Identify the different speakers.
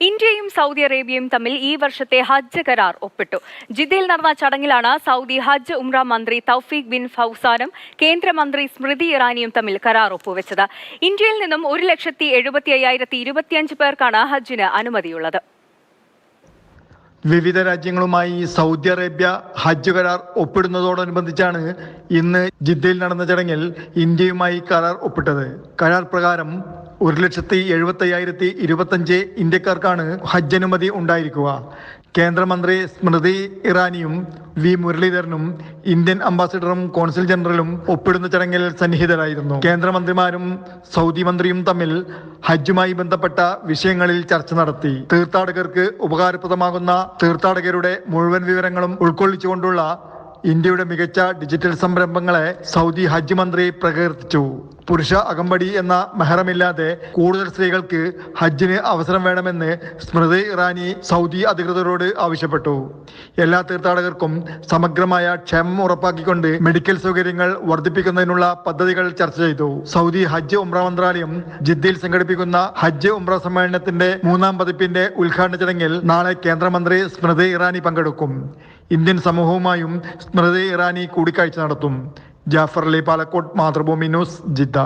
Speaker 1: ഇന്ത്യയും സൗദി അറേബ്യയും തമ്മിൽ ഈ വർഷത്തെ ഹജ്ജ് കരാർ ഒപ്പിട്ടു. ജിദ്ദയിൽ നടന്ന ചടങ്ങിലാണ് സൗദി ഹജ്ജ് ഉംറ മന്ത്രി തൗഫീഖ് ബിൻ ഫൗസാനും കേന്ദ്രമന്ത്രി സ്മൃതി ഇറാനിയും തമ്മിൽ കരാർ ഒപ്പുവെച്ചത്. ഇന്ത്യയിൽ നിന്നും 1,75,025 പേർക്കാണ് ഹജ്ജിന് അനുമതിയുള്ളത്.
Speaker 2: വിവിധ രാജ്യങ്ങളുമായി സൗദി അറേബ്യ ഹജ്ജ് കരാർ ഒപ്പിടുന്നതോടനുബന്ധിച്ചാണ് ഇന്ന് ജിദ്ദയിൽ നടന്ന ചടങ്ങിൽ ഇന്ത്യയുമായി കരാർ ഒപ്പിട്ടത്. കരാർ പ്രകാരം 1,75,025 ഇന്ത്യക്കാർക്കാണ് ഹജ്ജ് അനുമതി ഉണ്ടായിരിക്കുക. കേന്ദ്രമന്ത്രി സ്മൃതി ഇറാനിയും വി മുരളീധരനും ഇന്ത്യൻ അംബാസിഡറും കോൺസുൽ ജനറലും ഒപ്പിടുന്ന ചടങ്ങിൽ സന്നിഹിതരായിരുന്നു. കേന്ദ്രമന്ത്രിമാരും സൗദി മന്ത്രിയും തമ്മിൽ ഹജ്ജുമായി ബന്ധപ്പെട്ട വിഷയങ്ങളിൽ ചർച്ച നടത്തി. തീർത്ഥാടകർക്ക് ഉപകാരപ്രദമാകുന്ന തീർത്ഥാടകരുടെ മുഴുവൻ വിവരങ്ങളും ഉൾക്കൊള്ളിച്ചുകൊണ്ടുള്ള ഇന്ത്യയുടെ മികച്ച ഡിജിറ്റൽ സംരംഭങ്ങളെ സൗദി ഹജ്ജ് മന്ത്രി പ്രകീർത്തിച്ചു. പുരുഷ അകമ്പടി എന്ന മെഹറമില്ലാതെ കൂടുതൽ സ്ത്രീകൾക്ക് ഹജ്ജിന് അവസരം വേണമെന്ന് സ്മൃതി ഇറാനി സൗദി അധികൃതരോട് ആവശ്യപ്പെട്ടു. എല്ലാ തീർത്ഥാടകർക്കും സമഗ്രമായ ക്ഷേമം ഉറപ്പാക്കിക്കൊണ്ട് മെഡിക്കൽ സൗകര്യങ്ങൾ വർദ്ധിപ്പിക്കുന്നതിനുള്ള പദ്ധതികൾ ചർച്ച ചെയ്തു. സൗദി ഹജ്ജ് ഉംറ മന്ത്രാലയം ജിദ്ദയിൽ സംഘടിപ്പിക്കുന്ന ഹജ്ജ് ഉംറ സമ്മേളനത്തിന്റെ 3ാം പതിപ്പിന്റെ ഉദ്ഘാടന ചടങ്ങിൽ നാളെ കേന്ദ്രമന്ത്രി സ്മൃതി ഇറാനി പങ്കെടുക്കും. ഇന്ത്യൻ സമൂഹവുമായും സ്മൃതി ഇറാനി കൂടിക്കാഴ്ച നടത്തും. Jafar Ali Palakkode, Mathrubhumi news, Jeddah.